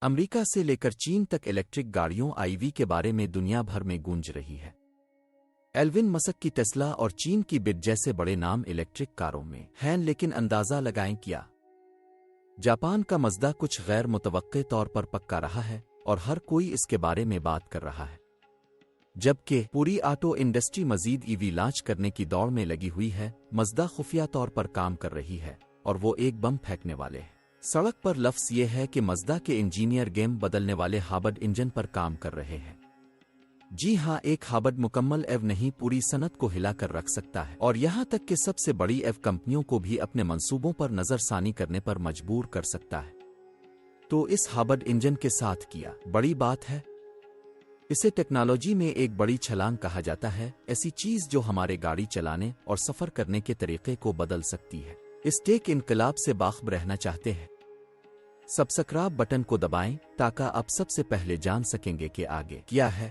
امریکہ سے لے کر چین تک الیکٹرک گاڑیوں آئی کے بارے میں دنیا بھر میں گونج رہی ہے۔ ایلون مسک کی ٹیسلا اور چین کی بٹ جیسے بڑے نام الیکٹرک کاروں میں ہیں، لیکن اندازہ لگائیں کیا جاپان کا مزدا کچھ غیر متوقع طور پر پکا رہا ہے اور ہر کوئی اس کے بارے میں بات کر رہا ہے، جبکہ پوری آٹو انڈسٹری مزید ای وی لانچ کرنے کی دوڑ میں لگی ہوئی ہے۔ مزدا خفیہ طور پر کام کر رہی ہے اور وہ ایک بم پھینکنے والے ہیں۔ سڑک پر لفظ یہ ہے کہ مزدا کے انجینئر گیم بدلنے والے ہائبرڈ انجن پر کام کر رہے ہیں۔ جی ہاں، ایک ہائبرڈ مکمل ایو نہیں پوری صنعت کو ہلا کر رکھ سکتا ہے، اور یہاں تک کہ سب سے بڑی ایو کمپنیوں کو بھی اپنے منصوبوں پر نظر ثانی کرنے پر مجبور کر سکتا ہے۔ تو اس ہائبرڈ انجن کے ساتھ کیا بڑی بات ہے؟ اسے ٹیکنالوجی میں ایک بڑی چھلانگ کہا جاتا ہے، ایسی چیز جو ہمارے گاڑی چلانے اور سفر کرنے کے طریقے کو بدل سکتی ہے۔ اس ٹیک انقلاب سے باخبر رہنا چاہتے ہیں؟ سبسکرائب بٹن کو دبائیں تاکہ آپ سب سے پہلے جان سکیں گے کہ آگے کیا ہے۔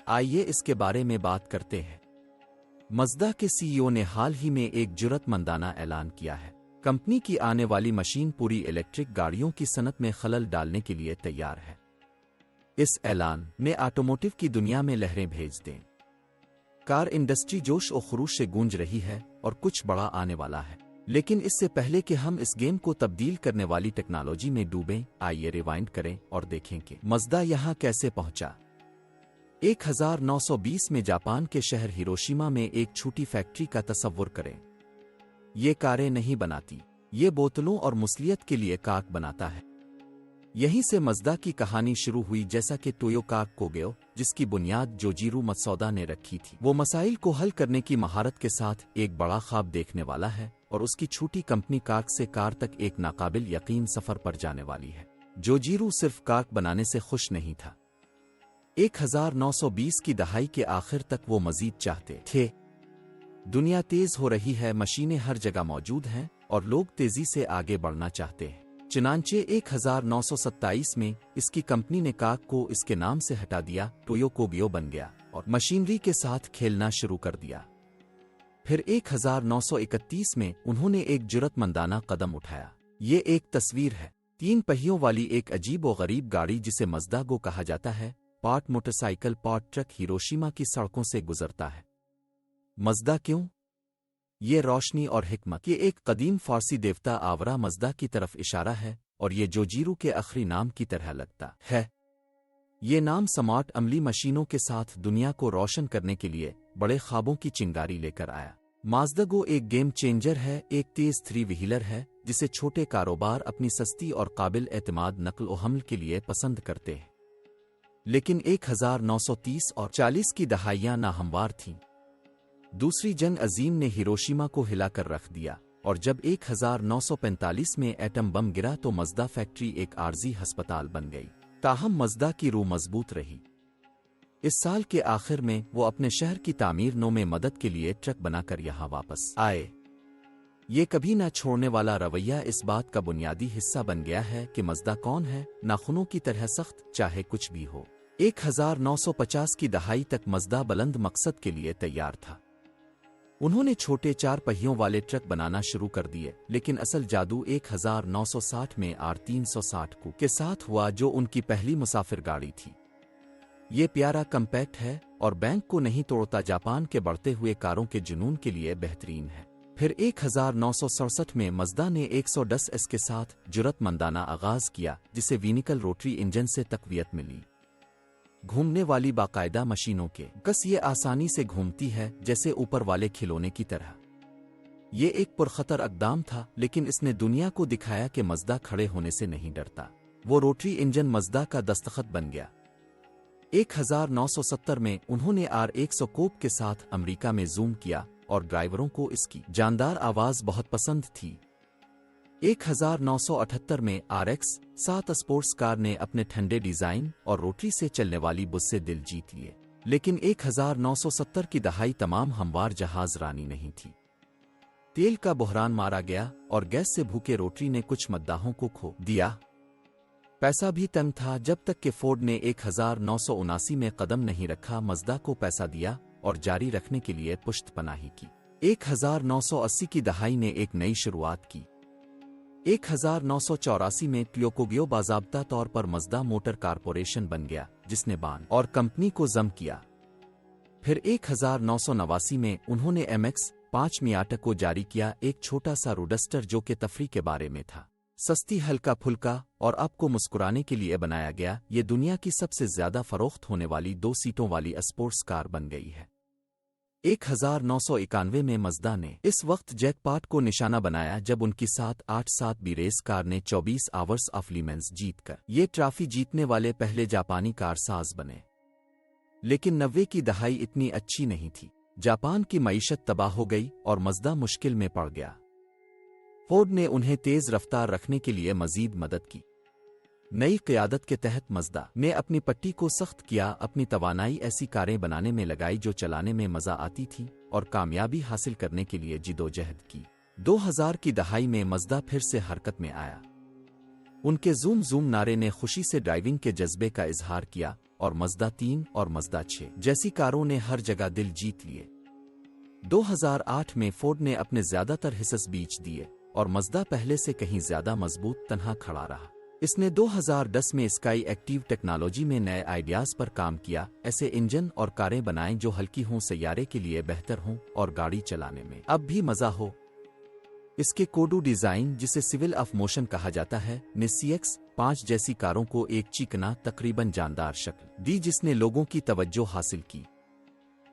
آئیے اس کے بارے میں بات کرتے ہیں۔ مزدا کے سی ای او نے حال ہی میں ایک جرأت مندانہ اعلان کیا ہے۔ کمپنی کی آنے والی مشین پوری الیکٹرک گاڑیوں کی صنعت میں خلل ڈالنے کے لیے تیار ہے۔ اس اعلان نے آٹوموٹیو کی دنیا میں لہریں بھیج دیں۔ کار انڈسٹری جوش و خروش سے گونج رہی ہے اور کچھ بڑا آنے والا ہے، لیکن اس سے پہلے کہ ہم اس گیم کو تبدیل کرنے والی ٹیکنالوجی میں ڈوبیں، آئیے ریوائنڈ کریں اور دیکھیں کہ مزدا یہاں کیسے پہنچا۔ 1920 میں جاپان کے شہر ہیروشیما میں ایک چھوٹی فیکٹری کا تصور کریں۔ یہ کاریں نہیں بناتی، یہ بوتلوں اور موصلیت کے لیے کاک بناتا ہے۔ یہیں سے مزدا کی کہانی شروع ہوئی، جیسا کہ ٹویو کاک کوگیو، جس کی بنیاد جوجیرو متسودا نے رکھی تھی، وہ مسائل کو حل کرنے کی مہارت کے ساتھ ایک بڑا خواب دیکھنے والا ہے، اور اس کی چھوٹی کمپنی کاک سے کار تک ایک ناقابل یقین سفر پر جانے والی ہے۔ جوجیرو صرف کاک بنانے سے خوش نہیں تھا۔ 1920 کی دہائی کے آخر تک وہ مزید چاہتے تھے۔ دنیا تیز ہو رہی ہے، مشینیں ہر جگہ موجود ہیں، اور لوگ تیزی سے آگے بڑھنا چاہتے ہیں۔ چنانچہ 1927 میں اس کی کمپنی نے کاک کو اس کے نام سے ہٹا دیا، ٹویو کوگیو بن گیا، اور مشینری کے ساتھ کھیلنا شروع کر دیا۔ پھر 1931 میں انہوں نے ایک جرأت مندانہ قدم اٹھایا۔ یہ ایک تصویر ہے، 3 پہیوں والی ایک عجیب و غریب گاڑی جسے مزدا گو کہا جاتا ہے، part motorcycle part truck, Hiroshima کی سڑکوں سے گزرتا ہے۔ مزدا کیوں؟ یہ روشنی اور حکمت کے ایک قدیم فارسی دیوتا آورا مزدا کی طرف اشارہ ہے، اور یہ جوجیرو کے آخری نام کی طرح لگتا ہے۔ یہ نام سمارٹ عملی مشینوں کے ساتھ دنیا کو روشن کرنے کے لیے بڑے خوابوں کی چنگاری لے کر آیا۔ مازدا گو ایک گیم چینجر ہے، ایک تیز 3 وہیلر ہے جسے چھوٹے کاروبار اپنی سستی اور قابل اعتماد نقل و حمل کے لیے پسند کرتے ہیں۔ لیکن 1930 اور 40 کی دہائیاں ناہموار تھیں۔ دوسری جنگ عظیم نے ہیروشیما کو ہلا کر رکھ دیا، اور جب 1945 میں ایٹم بم گرا تو مزدا فیکٹری ایک عارضی ہسپتال بن گئی۔ تاہم مزدا کی روح مضبوط رہی۔ اس سال کے آخر میں وہ اپنے شہر کی تعمیر نو میں مدد کے لیے ٹرک بنا کر یہاں واپس آئے۔ یہ کبھی نہ چھوڑنے والا رویہ اس بات کا بنیادی حصہ بن گیا ہے کہ مزدا کون ہے، ناخنوں کی طرح سخت، چاہے کچھ بھی ہو۔ 1950 کی دہائی تک مزدا بلند مقصد کے لیے تیار تھا۔ انہوں نے چھوٹے 4 پہیوں والے ٹرک بنانا شروع کر دیے، لیکن اصل جادو 1960 میں R360 کے ساتھ ہوا، جو ان کی پہلی مسافر گاڑی تھی۔ یہ پیارا کمپیکٹ ہے اور بینک کو نہیں توڑتا، جاپان کے بڑھتے ہوئے کاروں کے جنون کے لیے بہترین ہے۔ پھر 1967 میں مزدا نے 110S کے ساتھ جرأت مندانہ آغاز کیا، جسے وینیکل روٹری انجن سے تقویت ملی۔ گھومنے والی باقاعدہ مشینوں کے کس یہ آسانی سے گھومتی ہے، جیسے اوپر والے کھلونے کی طرح۔ یہ ایک پرخطر اقدام تھا، لیکن اس نے دنیا کو دکھایا کہ مزدا کھڑے ہونے سے نہیں ڈرتا۔ وہ روٹری انجن مزدا کا دستخط بن گیا۔ 1970 میں انہوں نے R100 کوپ کے ساتھ امریکہ میں زوم کیا، اور ڈرائیوروں کو اس کی جاندار آواز بہت پسند تھی۔ 1978 میں RX-7 اسپورٹس کار نے اپنے ٹھنڈے ڈیزائن اور روٹری سے چلنے والی بس سے دل جیت لیے، لیکن 1970 کی دہائی تمام ہموار جہاز رانی نہیں تھی۔ تیل کا بحران مارا گیا، اور گیس سے بھوکے روٹری نے کچھ مداحوں کو کھو دیا۔ پیسہ بھی تنگ تھا، جب تک کہ فورڈ نے 1979 میں قدم نہیں رکھا، مزدا کو پیسہ دیا اور جاری رکھنے کے لیے پشت پناہی کی۔ 1980 کی دہائی نے ایک نئی شروعات کی۔ 1984 में ट्योकोगियो बाज़ाब्ता तौर पर मज़दा मोटर कारपोरेशन बन गया, जिसने बान और कंपनी को ज़म किया। फिर 1989 में उन्होंने MX-5 मियाटा को जारी किया, एक छोटा सा रोडस्टर जो कि तफरी के बारे में था, सस्ती, हल्का फुल्का और आपको मुस्कुराने के लिए बनाया गया। ये दुनिया की सबसे ज्यादा फरोख्त होने वाली 2 सीटों वाली स्पोर्ट्स कार बन गई है। 1991 में मज़दा ने इस वक्त जैकपॉट को निशाना बनाया जब उनकी 787 रेस कार ने 24 आवर्स ऑफ ले मंस जीतकर ये ट्रॉफी जीतने वाले पहले जापानी कारसाज बने। लेकिन 90 की दहाई इतनी अच्छी नहीं थी। जापान की मईशत तबाह हो गई और मज़दा मुश्किल में पड़ गया। फोर्ड ने उन्हें तेज रफ्तार रखने के लिए मजीद मदद की। नई क़यादत के तहत मज़दा ने अपनी पट्टी को सख्त किया, अपनी तवानाई ऐसी कारें बनाने में लगाई जो चलाने में मज़ा आती थी और कामयाबी हासिल करने के लिए जिदोजहद की। 2000 की दहाई में मज़दा फिर से हरकत में आया। उनके ज़ूम ज़ूम नारे ने खुशी से ड्राइविंग के जज्बे का इजहार किया और मज़दा 3 और मज़दा 6 जैसी कारों ने हर जगह दिल जीत लिए। 2008 में फोर्ड ने अपने ज़्यादातर हिस्से बेच दिए और मज़दा पहले से कहीं ज़्यादा मजबूत तनहा खड़ा रहा। इसने 2010 में स्काई एक्टिव टेक्नोलॉजी में नए आइडियाज़ पर काम किया, ऐसे इंजन और कारें बनाएं जो हल्की हों, सैयारे के लिए बेहतर हों और गाड़ी चलाने में अब भी मज़ा हो। इसके कोडू डिज़ाइन, जिसे सिविल ऑफ मोशन कहा जाता है, ने CX-5 जैसी कारों को एक चिकना, तकरीबन जानदार शक्ल दी जिसने लोगों की तवज्जो हासिल की।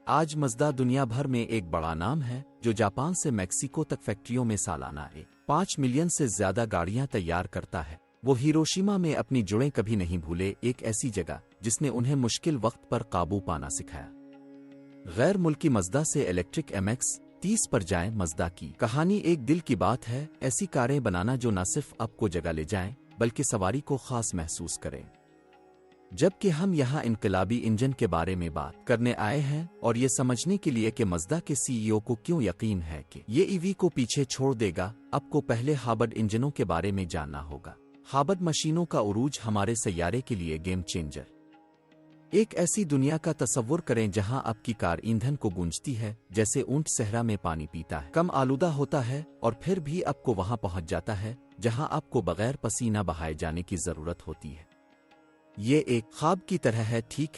आज मज़दा दुनिया भर में एक बड़ा नाम है जो जापान से मैक्सिको तक फैक्ट्रियों में सालाना 5 मिलियन से ज्यादा गाड़ियां तैयार करता है। वो हिरोशिमा में अपनी जुड़ें कभी नहीं भूले, एक ऐसी जगह जिसने उन्हें मुश्किल वक्त पर काबू पाना सिखाया। गैर मुल्की मज़दा से इलेक्ट्रिक MX-30 पर जाएं। मज़दा की कहानी एक दिल की बात है, ऐसी कारें बनाना जो न सिर्फ आपको जगह ले जाएं बल्कि सवारी को खास महसूस करें। जबकि हम यहाँ इनकलाबी इंजन के बारे में बात करने आए हैं और ये समझने के लिए कि मज़दा के CEO को क्यों यकीन है कि ये EV को पीछे छोड़ देगा, आपको पहले हाइब्रिड इंजनों के बारे में जानना होगा। हाइब्रिड मशीनों का उरूज हमारे सैयारे के लिए गेम चेंजर। एक ऐसी दुनिया का तसव्वुर करें जहां आपकी कार ईंधन को गूंजती है जैसे ऊंट सहरा में पानी पीता है, कम आलूदा होता है और फिर भी आपको वहां पहुंच जाता है जहां आपको बगैर पसीना बहाए जाने की जरूरत होती है। ये एक ख्वाब की तरह है, ठीक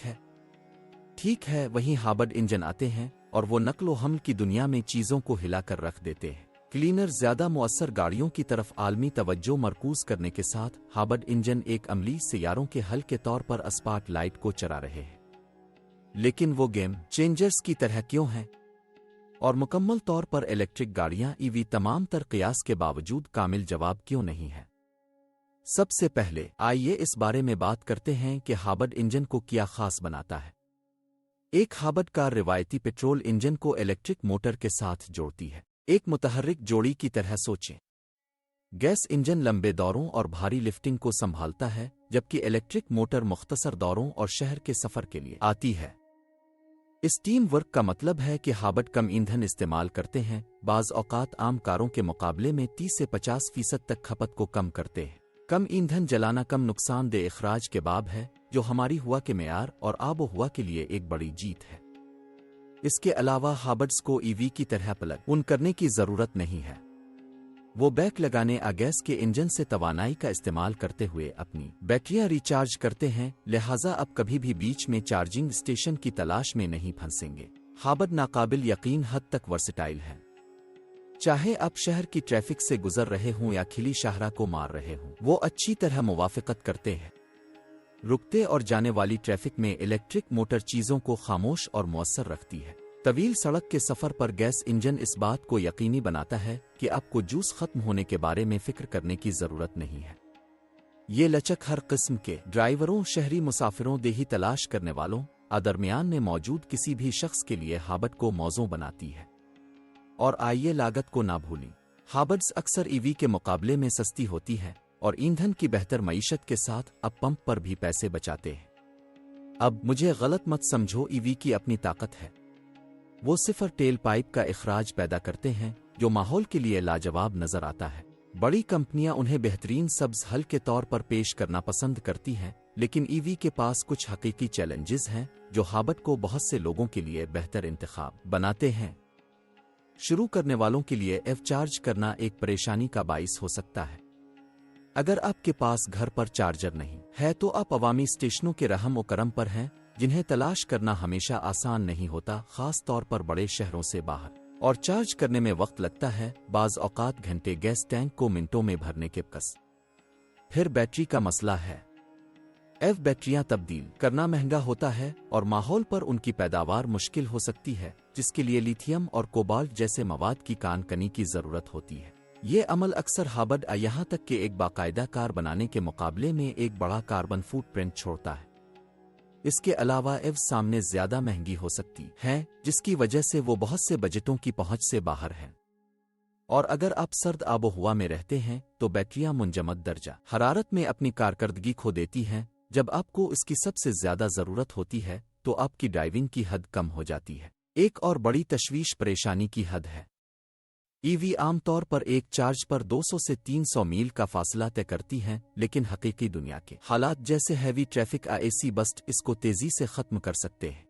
है। वहीं हाइब्रिड इंजन आते हैं और वो नक्लो हमल की दुनिया में चीजों को हिलाकर रख देते हैं। क्लीनर, ज्यादा मुअस्सर गाड़ियों की तरफ आलमी तवज्जो मरकूज करने के साथ हाइब्रिड इंजन एक अमली सैयारों के हल के तौर पर स्पॉट लाइट को चला रहे हैं। लेकिन वो गेम चेंजर्स की तरह क्यों हैं? और मुकम्मल तौर पर इलेक्ट्रिक गाड़ियां EV तमाम तर क़ियास के बावजूद कामिल जवाब क्यों नहीं है? सबसे पहले आइए इस बारे में बात करते हैं कि हाइब्रिड इंजन को क्या खास बनाता है। एक हाइब्रिड कार रिवायती पेट्रोल इंजन को इलेक्ट्रिक मोटर के साथ जोड़ती है, एक मुतहर्रिक जोड़ी की तरह सोचें। गैस इंजन लंबे दौरों और भारी लिफ्टिंग को संभालता है, जबकि इलेक्ट्रिक मोटर मुख्तसर दौरों और शहर के सफर के लिए आती है। इस टीम वर्क का मतलब है कि हाइब्रिड कम ईंधन इस्तेमाल करते हैं, बाज़ औक़ात आम कारों के मुकाबले में 30 से 50% तक खपत को कम करते हैं। कम ईंधन जलाना कम नुकसानदेह इखराज के बाब है, जो हमारी हवा के मेयार और आबो हवा के लिए एक बड़ी जीत है। इसके अलावा हाइब्रिड्स को EV की तरह प्लग इन करने की जरूरत नहीं है। वो बैक लगाने गैस के इंजन से तवानाई का इस्तेमाल करते हुए अपनी बैटरियां रिचार्ज करते हैं, लिहाजा अब कभी भी बीच में चार्जिंग स्टेशन की तलाश में नहीं फंसेंगे। हाइब्रिड नाकाबिल यकीन हद तक वर्सेटाइल है। चाहे आप शहर की ट्रैफिक से गुजर रहे हों या खिली शाहरा को मार रहे हों, वो अच्छी तरह मुवाफ़क़त करते हैं। रुकते और जाने वाली ट्रैफिक में इलेक्ट्रिक मोटर चीज़ों को खामोश और मुअस्सर रखती है। तवील सड़क के सफ़र पर गैस इंजन इस बात को यकीनी बनाता है कि आपको जूस खत्म होने के बारे में फ़िक्र करने की ज़रूरत नहीं है। ये लचक हर किस्म के ड्राइवरों, शहरी मुसाफिरों, देही तलाश करने वालों दरमियान में मौजूद किसी भी शख्स के लिए हाइब्रिड को मौजूद बनाती है। और आइए लागत को ना भूलें। हाइब्रिड्स अक्सर EV के मुकाबले में सस्ती होती है और ईंधन की बेहतर मईशत के साथ अब पंप पर भी पैसे बचाते हैं। अब मुझे गलत मत समझो, EV की अपनी ताकत है। वो सिफर टेल पाइप का इखराज पैदा करते हैं जो माहौल के लिए लाजवाब नजर आता है। बड़ी कंपनियां उन्हें बेहतरीन सब्ज हल के तौर पर पेश करना पसंद करती हैं, लेकिन EV के पास कुछ हकीकी चैलेंजेस हैं जो हाइब्रिड को बहुत से लोगों के लिए बेहतर इंतखाब बनाते हैं। शुरू करने वालों के लिए चार्ज करना एक परेशानी का बाइस हो सकता है। اگر آپ کے پاس گھر پر چارجر نہیں ہے تو آپ عوامی اسٹیشنوں کے رحم و کرم پر ہیں، جنہیں تلاش کرنا ہمیشہ آسان نہیں ہوتا، خاص طور پر بڑے شہروں سے باہر، اور چارج کرنے میں وقت لگتا ہے، بعض اوقات گھنٹے، گیس ٹینک کو منٹوں میں بھرنے کے بکس۔ پھر بیٹری کا مسئلہ ہے۔ بیٹریاں تبدیل کرنا مہنگا ہوتا ہے اور ماحول پر ان کی پیداوار مشکل ہو سکتی ہے، جس کے لیے لیتھیم اور کوبالٹ جیسے مواد کی کان کنی کی ضرورت ہوتی ہے۔ یہ عمل اکثر ہابرڈ یہاں تک کہ ایک باقاعدہ کار بنانے کے مقابلے میں ایک بڑا کاربن فوٹ پرنٹ چھوڑتا ہے۔ اس کے علاوہ سامنے زیادہ مہنگی ہو سکتی ہیں، جس کی وجہ سے وہ بہت سے بجٹوں کی پہنچ سے باہر ہیں۔ اور اگر آپ سرد آب و ہوا میں رہتے ہیں تو بیٹریاں منجمد درجہ حرارت میں اپنی کارکردگی کھو دیتی ہیں۔ جب آپ کو اس کی سب سے زیادہ ضرورت ہوتی ہے تو آپ کی ڈرائیونگ کی حد کم ہو جاتی ہے۔ ایک اور بڑی تشویش پریشانی کی حد ہے۔ عام طور پر ایک چارج پر 200 سے 300 میل کا فاصلہ طے کرتی ہیں، لیکن حقیقی دنیا کے حالات جیسے ہیوی ٹریفک AC بسٹ اس کو تیزی سے ختم کر سکتے ہیں۔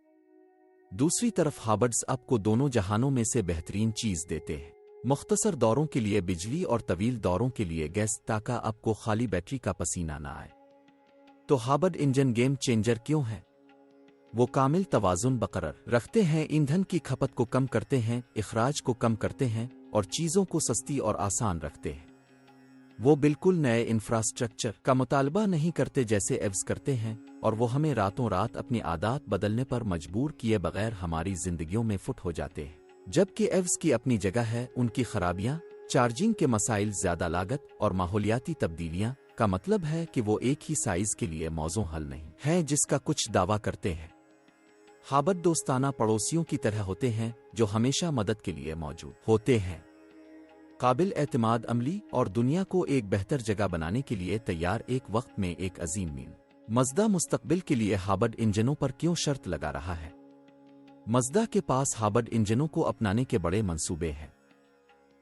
دوسری طرف ہابرڈز آپ کو دونوں جہانوں میں سے بہترین چیز دیتے ہیں، مختصر دوروں کے لیے بجلی اور طویل دوروں کے لیے گیس، تاکہ آپ کو خالی بیٹری کا پسینہ نہ آئے۔ تو ہابرڈ انجن گیم چینجر کیوں ہے؟ وہ کامل توازن برقرار رکھتے ہیں، ایندھن کی کھپت کو کم کرتے ہیں، اخراج کو کم کرتے ہیں اور چیزوں کو سستی اور آسان رکھتے ہیں۔ وہ بالکل نئے انفراسٹرکچر کا مطالبہ نہیں کرتے جیسے ایوز کرتے ہیں، اور وہ ہمیں راتوں رات اپنی عادات بدلنے پر مجبور کیے بغیر ہماری زندگیوں میں فٹ ہو جاتے ہیں۔ جبکہ ایوز کی اپنی جگہ ہے، ان کی خرابیاں، چارجنگ کے مسائل، زیادہ لاگت اور ماحولیاتی تبدیلیاں کا مطلب ہے کہ وہ ایک ہی سائز کے لیے موزوں حل نہیں ہے جس کا کچھ دعویٰ کرتے ہیں۔ ہابرڈ دوستانہ پڑوسیوں کی طرح ہوتے ہیں جو ہمیشہ مدد کے لیے موجود ہوتے ہیں، قابل اعتماد، عملی اور دنیا کو ایک بہتر جگہ بنانے کے لیے تیار۔ ایک وقت میں ایک عظیم میل مزدا مستقبل کے لیے ہابرڈ انجنوں پر کیوں شرط لگا رہا ہے؟ مزدا کے پاس ہابرڈ انجنوں کو اپنانے کے بڑے منصوبے ہیں۔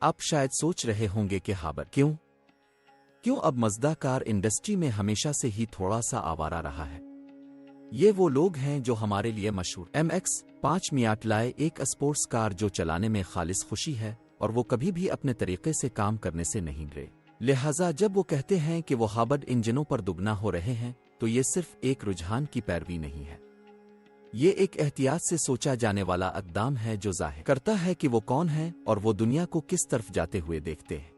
آپ شاید سوچ رہے ہوں گے کہ ہابرڈ کیوں اب مزدا کار انڈسٹری میں ہمیشہ سے ہی تھوڑا سا آوارہ رہا ہے۔ یہ وہ لوگ ہیں جو ہمارے لیے مشہور MX-5 میاٹ لائے، ایک اسپورٹس کار جو چلانے میں خالص خوشی ہے، اور وہ کبھی بھی اپنے طریقے سے کام کرنے سے نہیں ڈرے۔ لہٰذا جب وہ کہتے ہیں کہ وہ ہابرڈ انجنوں پر دگنا ہو رہے ہیں تو یہ صرف ایک رجحان کی پیروی نہیں ہے، یہ ایک احتیاط سے سوچا جانے والا اقدام ہے جو ظاہر کرتا ہے کہ وہ کون ہیں اور وہ دنیا کو کس طرف جاتے ہوئے دیکھتے ہیں۔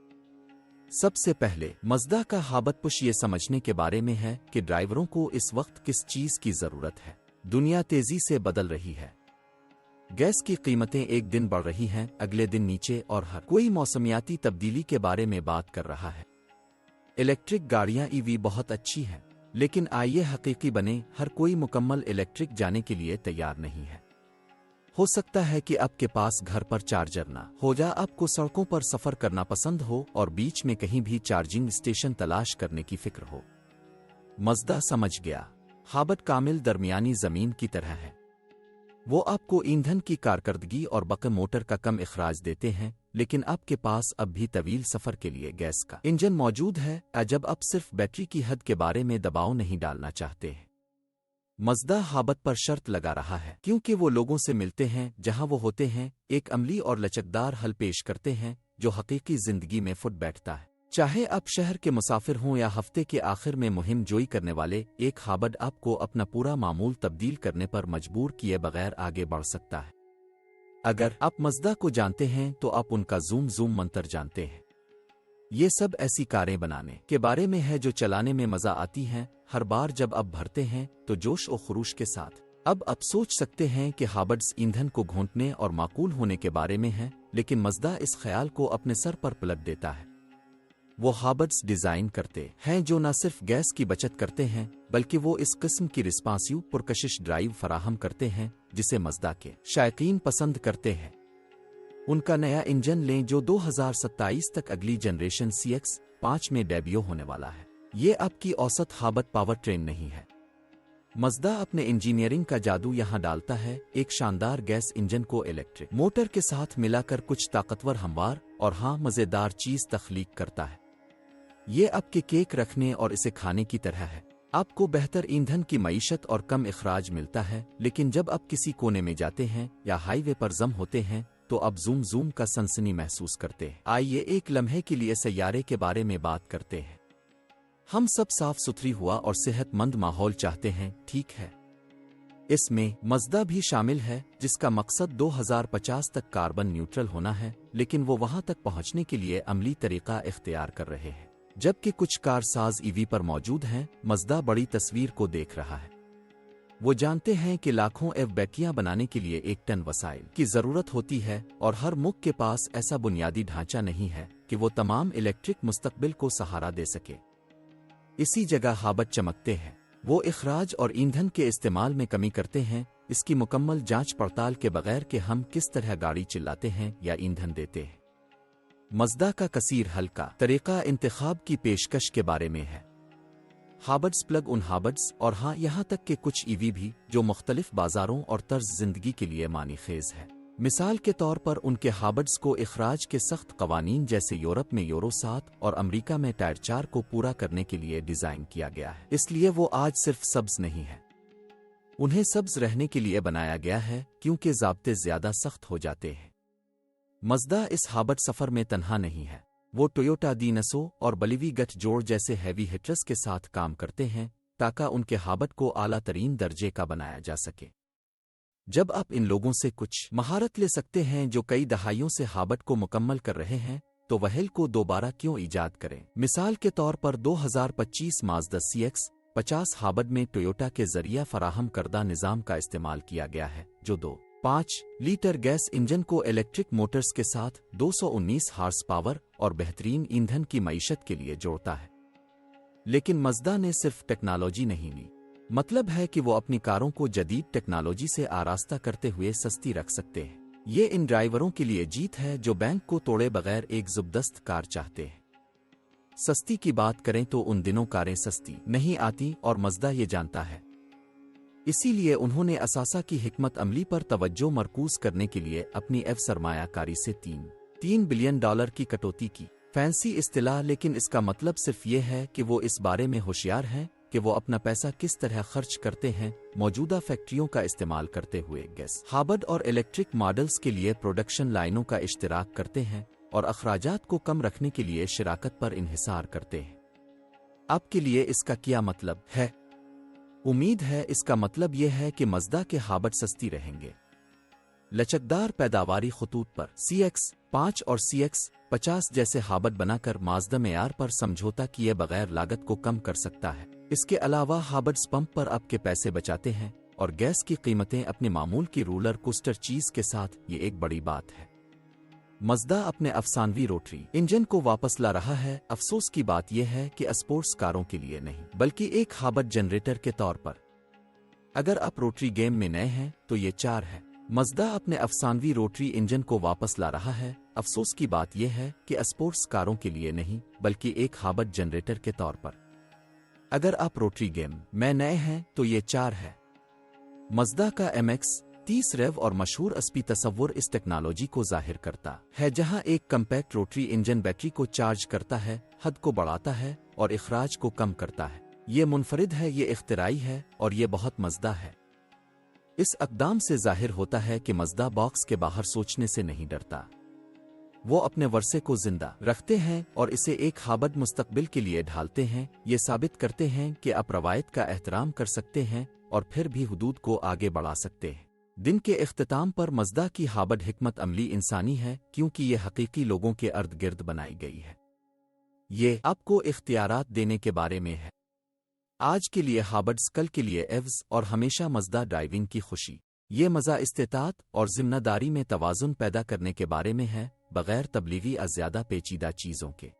سب سے پہلے مزدا کا ہابرڈ پش یہ سمجھنے کے بارے میں ہے کہ ڈرائیوروں کو اس وقت کس چیز کی ضرورت ہے۔ دنیا تیزی سے بدل رہی ہے، گیس کی قیمتیں ایک دن بڑھ رہی ہیں، اگلے دن نیچے، اور ہر کوئی موسمیاتی تبدیلی کے بارے میں بات کر رہا ہے۔ الیکٹرک گاڑیاں بہت اچھی ہیں، لیکن آئیے حقیقی بنے، ہر کوئی مکمل الیکٹرک جانے کے لیے تیار نہیں ہے۔ ہو سکتا ہے کہ آپ کے پاس گھر پر چارجر نہ ہو، جا آپ کو سڑکوں پر سفر کرنا پسند ہو اور بیچ میں کہیں بھی چارجنگ اسٹیشن تلاش کرنے کی فکر ہو۔ مزدا سمجھ گیا، ہابرڈ کامل درمیانی زمین کی طرح ہے۔ وہ آپ کو ایندھن کی کارکردگی اور بقا موٹر کا کم اخراج دیتے ہیں، لیکن آپ کے پاس اب بھی طویل سفر کے لیے گیس کا انجن موجود ہے، جب آپ صرف بیٹری کی حد کے بارے میں دباؤ نہیں ڈالنا چاہتے ہیں۔ مزدا ہابرڈ پر شرط لگا رہا ہے کیونکہ وہ لوگوں سے ملتے ہیں جہاں وہ ہوتے ہیں، ایک عملی اور لچکدار حل پیش کرتے ہیں جو حقیقی زندگی میں فٹ بیٹھتا ہے۔ چاہے آپ شہر کے مسافر ہوں یا ہفتے کے آخر میں مہم جوئی کرنے والے، ایک ہابرڈ آپ کو اپنا پورا معمول تبدیل کرنے پر مجبور کیے بغیر آگے بڑھ سکتا ہے۔ اگر آپ مزدا کو جانتے ہیں تو آپ ان کا زوم منتر جانتے ہیں۔ یہ سب ایسی کاریں بنانے کے بارے میں ہے جو چلانے میں مزہ آتی ہیں، ہر بار جب آپ بھرتے ہیں تو جوش و خروش کے ساتھ۔ اب آپ سوچ سکتے ہیں کہ ہابرڈز ایندھن کو گھونٹنے اور معقول ہونے کے بارے میں ہیں، لیکن مزدا اس خیال کو اپنے سر پر پلٹ دیتا ہے۔ وہ ہابرڈز ڈیزائن کرتے ہیں جو نہ صرف گیس کی بچت کرتے ہیں بلکہ وہ اس قسم کی رسپانسیو پرکشش ڈرائیو فراہم کرتے ہیں جسے مزدا کے شائقین پسند کرتے ہیں۔ ان کا نیا انجن لیں جو 2027 تک اگلی جنریشن CX-5 میں ڈیبیو ہونے والا ہے۔ یہ آپ کی اوسط ہابرڈ پاور ٹرین نہیں ہے۔ مزدا اپنے انجینئرنگ کا جادو یہاں ڈالتا ہے، ایک شاندار گیس انجن کو الیکٹرک موٹر کے ساتھ ملا کر کچھ طاقتور، ہموار اور مزیدار چیز تخلیق کرتا ہے۔ یہ آپ کے کیک رکھنے اور اسے کھانے کی طرح ہے۔ آپ کو بہتر ایندھن کی معیشت اور کم اخراج ملتا ہے، لیکن جب آپ کسی کونے میں جاتے ہیں یا ہائی وے پر ضم ہوتے ہیں تو اب زوم کا سنسنی محسوس کرتے ہیں۔ آئیے ایک لمحے کے لیے سیارے کے بارے میں بات کرتے ہیں۔ हम सब साफ सुथरी हुआ और सेहतमंद माहौल चाहते हैं, ठीक है। इसमें मज़दा भी शामिल है, जिसका मकसद 2050 तक कार्बन न्यूट्रल होना है, लेकिन वो वहां तक पहुंचने के लिए अमली तरीका इख्तियार कर रहे हैं। जबकि कुछ कारसाज ईवी पर मौजूद हैं, मज़दा बड़ी तस्वीर को देख रहा है। वो जानते हैं कि लाखों एव बैटरियां बनाने के लिए 1 टन वसाइल की जरूरत होती है, और हर मुल्क के पास ऐसा बुनियादी ढांचा नहीं है कि वो तमाम इलेक्ट्रिक मुस्तकबिल को सहारा दे सके। इसी जगह हाबट चमकते हैं। वो इखराज और ईंधन के इस्तेमाल में कमी करते हैं, इसकी मुकम्मल जांच पड़ताल के बगैर कि हम किस तरह गाड़ी चिल्लाते हैं या ईंधन देते हैं। मज़दा का कसीर हल्का तरीका इंतखाब की पेशकश के बारे में है। हाबट्स प्लग उन हाबट्स, और हाँ, यहाँ तक कि कुछ ईवी भी, जो मुख्तलिफ बाजारों और तर्ज जिंदगी के लिए मानी खेज है। मिसाल के तौर पर उनके हाबट्स को इखराज के सख्त कवानीन जैसे यूरोप में यूरो 7 और अमरीका में टायर 4 को पूरा करने के लिए डिजाइन किया गया है, इसलिए वो आज सिर्फ सब्ज नहीं है। उन्हें सब्ज रहने के लिए बनाया गया है, क्योंकि ज़ाब्ते ज्यादा सख्त हो जाते हैं। मज़दा इस हाबट सफर में तन्हा नहीं है। वो टोयोटा डीनसो और बलिवी गठ जोड़ जैसे हैवी हिटर्स के साथ काम करते हैं, ताकि उनके हाबट को आला तरीन दर्जे का बनाया जा सके। जब आप इन लोगों से कुछ महारत ले सकते हैं जो कई दहाइयों से हाबट को मुकम्मल कर रहे हैं, तो वहेल को दोबारा क्यों ईजाद करें। मिसाल के तौर पर 2025 माज़दा CX-50 हाबट में टोयोटा के जरिया फराहम करदा निज़ाम का इस्तेमाल किया गया है, जो 2.5 लीटर गैस इंजन को इलेक्ट्रिक मोटर्स के साथ 219 हार्स पावर और बेहतरीन ईंधन की मईशत के लिए जोड़ता है। लेकिन मज़दा ने सिर्फ टेक्नोलॉजी नहीं ली, मतलब है कि वो अपनी कारों को जदीद टेक्नोलॉजी से आरास्ता करते हुए सस्ती रख सकते हैं। ये इन ड्राइवरों के लिए जीत है जो बैंक को तोड़े बगैर एक ज़बरदस्त कार चाहते हैं। सस्ती की बात करें तो उन दिनों कारें सस्ती नहीं आती, और मज़दा ये जानता है। इसीलिए उन्होंने असासा की हिकमत अमली पर तवज्जो मरकूज करने के लिए अपनी सरमायाकारी से $3 बिलियन की कटौती की। फैंसी इस्तिलाह, लेकिन इसका मतलब सिर्फ ये है कि वो इस बारे में होशियार हैं कि वो अपना पैसा किस तरह खर्च करते हैं। मौजूदा फैक्ट्रियों का इस्तेमाल करते हुए गैस हाबट और इलेक्ट्रिक मॉडल्स के लिए प्रोडक्शन लाइनों का इश्तिराक करते हैं, और अखराजात को कम रखने के लिए शिराकत पर इन्हिसार करते हैं। आपके लिए इसका क्या मतलब है? उम्मीद है इसका मतलब यह है कि मज़दा के हाबट सस्ती रहेंगे। लचकदार पैदावारी खतूत पर CX-5 और CX-50 जैसे हाबट बनाकर माज़दा मेयार पर समझौता किए बगैर लागत को कम कर सकता है। इसके अलावा हाबट्स पंप पर आपके पैसे बचाते हैं, और गैस की कीमतें अपने मामूल की रोलर कोस्टर चीज के साथ, ये एक बड़ी बात है। मज़दा अपने अफसानवी रोटरी इंजन को वापस ला रहा है। अफसोस की बात यह है कि स्पोर्ट्स कारों के लिए नहीं, बल्कि एक हाबट जनरेटर के तौर पर। अगर आप रोटरी गेम में नए हैं तो ये 4 है। मज़दा अपने अफसानवी रोटरी इंजन को वापस ला रहा है। अफसोस की बात यह है कि स्पोर्ट्स कारों के लिए नहीं, बल्कि एक हाबट जनरेटर के तौर पर। अगर आप रोटरी गेम में नए हैं तो ये 4 है। मज़दा का MX-30 रेव और मशहूर अस्पी तस्वुर इस टेक्नोलॉजी को जाहिर करता है, जहां एक कम्पैक्ट रोटरी इंजन बैटरी को चार्ज करता है, हद को बढ़ाता है और इखराज को कम करता है। ये मुनफरिद है, ये इख्तिराई है, और ये बहुत मज़दा है। इस अक़दाम से जाहिर होता है कि मज़दा बॉक्स के बाहर सोचने से नहीं डरता। वो अपने वर्से को जिंदा रखते हैं और इसे एक हाबट मुस्तकबिल के लिए ढालते हैं। ये साबित करते हैं कि आप रवायत का एहतराम कर सकते हैं और फिर भी हुदूद को आगे बढ़ा सकते हैं। दिन के इख्तिताम पर मज़दा की हाबट हिकमत अमली इंसानी है, क्योंकि ये हकीकी लोगों के अर्द गिर्द बनाई गई है। ये आपको इख्तियारात देने के बारे में है। आज के लिए हाबट्स, कल के लिए एव्स, और हमेशा मज़दा ड्राइविंग की खुशी। ये मज़ा इस्तेतात और जिम्मेदारी में तवाज़ुन पैदा करने के बारे में है, बगैर तबलीगी ज़्यादा पेचीदा चीज़ों के।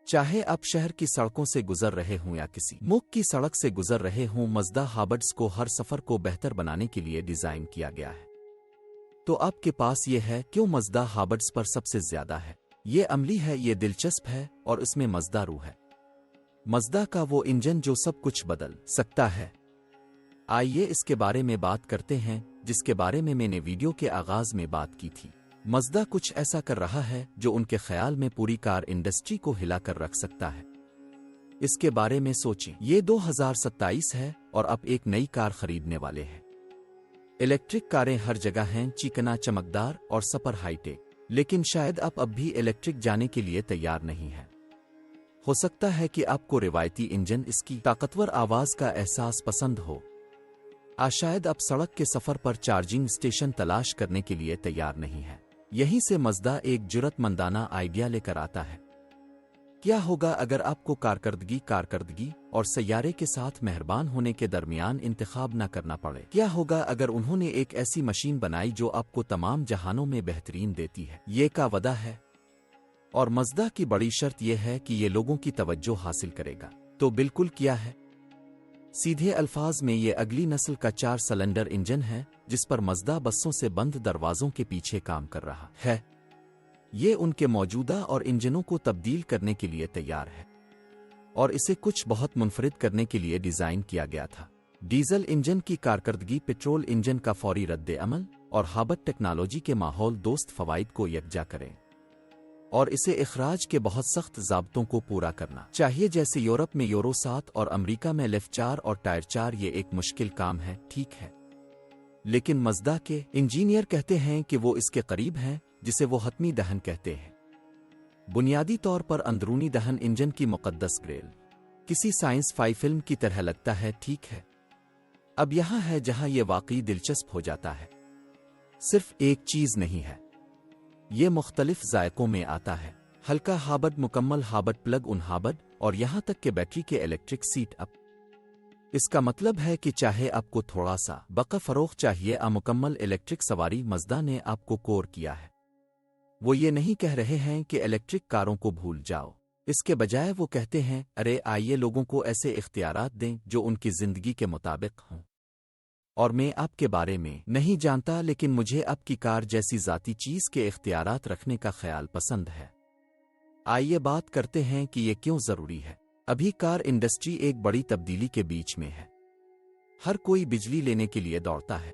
चाहे आप शहर की सड़कों से गुजर रहे हों या किसी मुल्क की सड़क से गुजर रहे हों, मज़दा हाबट्स को हर सफ़र को बेहतर बनाने के लिए डिज़ाइन किया गया है। तो आपके पास ये है, क्यों मज़दा हाबट्स पर सबसे ज़्यादा है? ये अमली है, ये दिलचस्प है, और इसमें मज़दा रूह है। मज़दा का वो इंजन जो सब कुछ बदल सकता है। आइए इसके बारे में बात करते हैं, जिसके बारे में मैंने वीडियो के आगाज में बात की थी। मज़दा कुछ ऐसा कर रहा है जो उनके ख्याल में पूरी कार इंडस्ट्री को हिलाकर रख सकता है। इसके बारे में सोचें। ये 2027 है और आप एक नई कार खरीदने वाले हैं। इलेक्ट्रिक कारें हर जगह हैं, चिकना, चमकदार और सुपर हाईटेक, लेकिन शायद आप अब भी इलेक्ट्रिक जाने के लिए तैयार नहीं हैं। हो सकता है कि आपको रिवायती इंजन इसकी ताकतवर आवाज का एहसास पसंद हो। शायद आप सड़क के सफर पर चार्जिंग स्टेशन तलाश करने के लिए तैयार नहीं है। यहीं से मज़दा एक जुर्रतमंदाना आइडिया लेकर आता है। क्या होगा अगर आपको कारकर्दगी और सैयारे के साथ मेहरबान होने के दरमियान इंतखाब न करना पड़े? क्या होगा अगर उन्होंने एक ऐसी मशीन बनाई जो आपको तमाम जहानों में बेहतरीन देती है? ये का वदा है। और मज़दा की बड़ी शर्त यह है कि ये लोगों की तवज्जो हासिल करेगा। तो बिल्कुल क्या है? सीधे अल्फाज में ये अगली नस्ल का 4 सिलेंडर इंजन है जिस पर मज़दा बसों से बंद दरवाजों के पीछे काम कर रहा है। ये उनके मौजूदा और इंजनों को तब्दील करने के लिए तैयार है और इसे कुछ बहुत मुनफरिद करने के लिए डिज़ाइन किया गया था। डीजल इंजन की कारकर्दगी पेट्रोल इंजन का फौरी रद्द-ए-अमल और हाबत टेक्नोलॉजी के माहौल दोस्त फवाइद को यकजा करें और इसे इखराज के बहुत सख्त ज़ाब्तों को पूरा करना चाहिए, जैसे यूरोप में यूरो 7 और अमेरिका में लेफ 4 और टायर 4। ये एक मुश्किल काम है, ठीक है, लेकिन मज़दा के इंजीनियर कहते हैं कि वो इसके करीब हैं, जिसे वो हतमी दहन कहते हैं। बुनियादी तौर पर अंदरूनी दहन इंजन की मुक़द्दस ग्रेल किसी साइंस फाई फिल्म की तरह लगता है, ठीक है। अब यहाँ है जहाँ ये वाकई दिलचस्प हो जाता है। सिर्फ एक चीज़ नहीं है, ये मुख्तलिफ जायकों में आता है। हल्का हाबड, मुकम्मल हाबड, प्लग उन हाबड और यहाँ तक कि बैटरी के इलेक्ट्रिक सीट अप। इसका मतलब है कि चाहे आपको थोड़ा सा बका फरोख्त चाहिए, मुकम्मल इलेक्ट्रिक सवारी मज़दा ने आपको कोर किया है। वो ये नहीं कह रहे हैं कि इलेक्ट्रिक कारों को भूल जाओ, इसके बजाय वो कहते हैं अरे आइए लोगों को ऐसे इख्तियारात दें जो उनकी ज़िंदगी के मुताबिक हों। और मैं आपके बारे में नहीं जानता, लेकिन मुझे आपकी कार जैसी ज़ाती चीज़ के इख्तियारात रखने का ख्याल पसंद है। आइए बात करते हैं कि ये क्यों ज़रूरी है। अभी कार इंडस्ट्री एक बड़ी तब्दीली के बीच में है। हर कोई बिजली लेने के लिए दौड़ता है।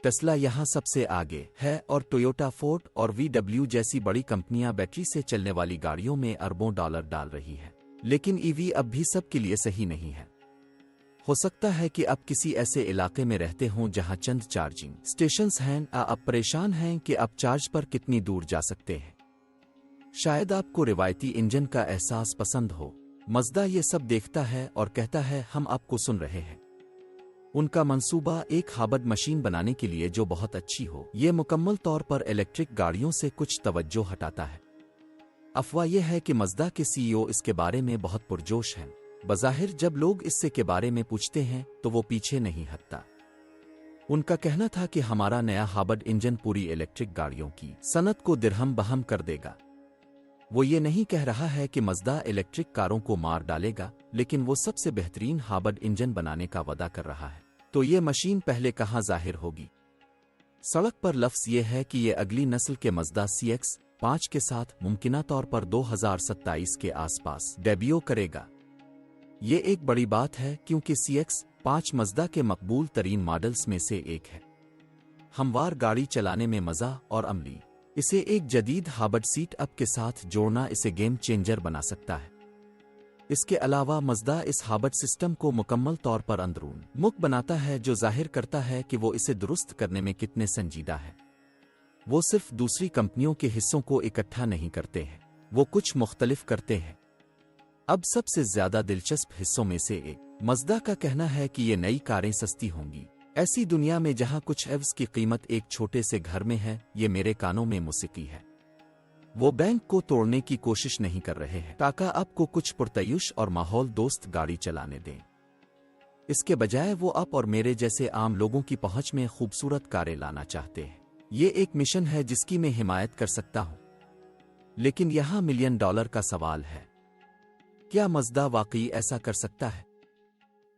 टेस्ला यहाँ सबसे आगे है और टोयोटा, फोर्ड और VW जैसी बड़ी कंपनियां बैटरी से चलने वाली गाड़ियों में अरबों डॉलर डाल रही हैं। लेकिन ईवी अब भी सबके लिए सही नहीं है। हो सकता है कि आप किसी ऐसे इलाके में रहते हों जहां चंद चार्जिंग स्टेशंस हैं। आप परेशान हैं कि आप चार्ज पर कितनी दूर जा सकते हैं। शायद आपको रिवायती इंजन का एहसास पसंद हो। मज़दा ये सब देखता है और कहता है हम आपको सुन रहे हैं। उनका मंसूबा एक हाबड मशीन बनाने के लिए जो बहुत अच्छी हो। ये मुकम्मल तौर पर इलेक्ट्रिक गाड़ियों से कुछ तवज्जो हटाता है। अफवाह यह है कि मज़दा के CEO इसके बारे में बहुत पुरजोश हैं। बज़ाहिर जब लोग इससे के बारे में पूछते हैं तो वो पीछे नहीं हटता। उनका कहना था कि हमारा नया हाबड इंजन पूरी इलेक्ट्रिक गाड़ियों की सनत को दिरहम बहम कर देगा। वो ये नहीं कह रहा है कि मज़दा इलेक्ट्रिक कारों को मार डालेगा, लेकिन वो सबसे बेहतरीन हाबड इंजन बनाने का वादा कर रहा है। तो ये मशीन पहले कहाँ ज़ाहिर होगी? सड़क पर। लफ्ज़ ये है कि ये अगली नस्ल के मज़दा CX-5 के साथ मुमकिना तौर पर 2027 के आसपास डेब्यू करेगा। ये एक बड़ी बात है क्योंकि CX-5 मज़दा के मकबूल तरीन मॉडल्स में से एक है। हमवार गाड़ी चलाने में मज़ा और अमली। इसे एक जदीद हाबड सीट अप के साथ जोड़ना इसे गेम चेंजर बना सकता है। इसके अलावा मज़दा इस हाबड सिस्टम को मुकम्मल तौर पर अंदरून मुख बनाता है, जो जाहिर करता है कि वो इसे दुरुस्त करने में कितने संजीदा है। वो सिर्फ दूसरी कंपनियों के हिस्सों को इकट्ठा नहीं करते हैं, वो कुछ मुख्तलिफ करते हैं। अब सबसे ज्यादा दिलचस्प हिस्सों में से एक, मज़दा का कहना है कि ये नई कारें सस्ती होंगी। ऐसी दुनिया में जहां कुछ एव्स की कीमत एक छोटे से घर में है, ये मेरे कानों में मौसीकी है। वो बैंक को तोड़ने की कोशिश नहीं कर रहे हैं ताकि आपको कुछ पुरतयुश और माहौल दोस्त गाड़ी चलाने दें। इसके बजाय वो आप और मेरे जैसे आम लोगों की पहुंच में खूबसूरत कारें लाना चाहते हैं। ये एक मिशन है जिसकी मैं हिमायत कर सकता हूं। लेकिन यहां $1 मिलियन का सवाल है। क्या मज़दा वाकई ऐसा कर सकता है?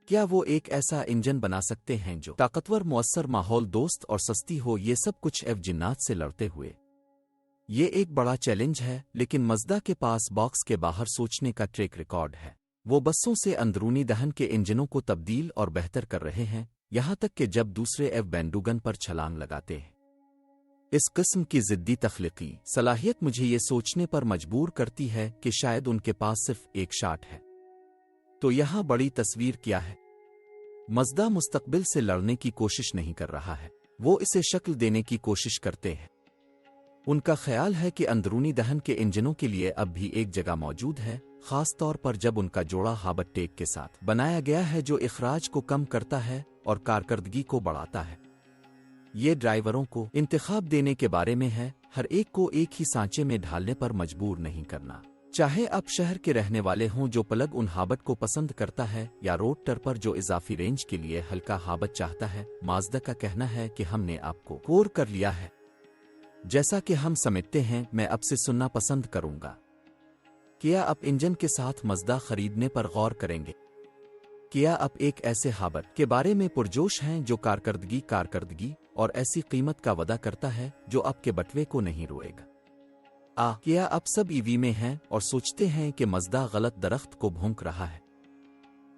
क्या वो एक ऐसा इंजन बना सकते हैं जो ताकतवर, मुअस्सर, माहौल दोस्त और सस्ती हो? ये सब कुछ एव जिन्नात से लड़ते हुए। ये एक बड़ा चैलेंज है, लेकिन मज़दा के पास बॉक्स के बाहर सोचने का ट्रैक रिकॉर्ड है। वो बसों से अंदरूनी दहन के इंजनों को तब्दील और बेहतर कर रहे हैं, यहां तक कि जब दूसरे एव बैंडुगन पर छलांग लगाते हैं। इस किस्म की जिद्दी तख्लीकी सलाहियत मुझे ये सोचने पर मजबूर करती है कि शायद उनके पास सिर्फ एक शाट है। तो यहां बड़ी तस्वीर क्या है? मज़दा मुस्तकबिल से लड़ने की कोशिश नहीं कर रहा है, वो इसे शक्ल देने की कोशिश करते हैं। उनका ख्याल है कि अंदरूनी दहन के इंजनों के लिए अब भी एक जगह मौजूद है, خاص طور پر جب ان کا جوڑا ہابٹ ٹیک کے ساتھ بنایا گیا ہے جو اخراج کو کم کرتا ہے اور کارکردگی کو بڑھاتا ہے۔ یہ ڈرائیوروں کو انتخاب دینے کے بارے میں ہے، ہر ایک کو ایک ہی سانچے میں ڈھالنے پر مجبور نہیں کرنا۔ چاہے آپ شہر کے رہنے والے ہوں جو پلگ ان ہابٹ کو پسند کرتا ہے، یا روڈ ٹر پر جو اضافی رینج کے لیے ہلکا ہابٹ چاہتا ہے، مازدا کا کہنا ہے کہ ہم نے آپ کو کور کر لیا ہے۔ جیسا کہ ہم سمجھتے ہیں، میں اب سے سننا پسند کروں گا۔ کیا آپ انجن کے ساتھ مازدا خریدنے پر غور کریں گے؟ کیا آپ ایک ایسے ہابٹ کے بارے میں پرجوش ہیں جو کارکردگی اور ایسی قیمت کا وعدہ کرتا ہے جو آپ کے بٹوے کو نہیں روئے گا؟ کیا آپ سب ای وی میں ہیں اور سوچتے ہیں کہ مازدا غلط درخت کو بھونک رہا ہے؟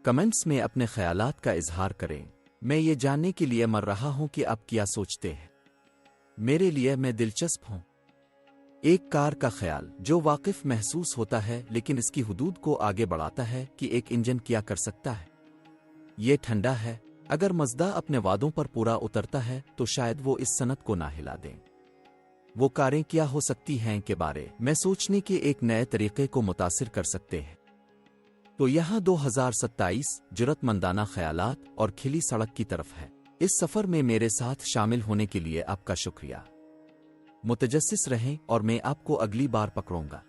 کمنٹس میں اپنے خیالات کا اظہار کریں۔ میں یہ جاننے کے لیے مر رہا ہوں کہ آپ کیا سوچتے ہیں۔ میرے لیے میں دلچسپ ہوں۔ ایک کار کا خیال جو واقف محسوس ہوتا ہے لیکن اس کی حدود کو آگے بڑھاتا ہے کہ ایک انجن کیا کر سکتا ہے۔ یہ ٹھنڈا ہے۔ اگر مازدا اپنے وعدوں پر پورا اترتا ہے تو شاید وہ اس صنعت کو نہ ہلا دیں۔ وہ کاریں کیا ہو سکتی ہیں کے بارے میں سوچنے کے ایک نئے طریقے کو متاثر کر سکتے ہیں۔ تو یہاں 2027 جرات مندانہ خیالات اور کھلی سڑک کی طرف ہے۔ اس سفر میں میرے ساتھ شامل ہونے کے لیے آپ کا شکریہ۔ متجسس رہیں اور میں آپ کو اگلی بار پکڑوں گا۔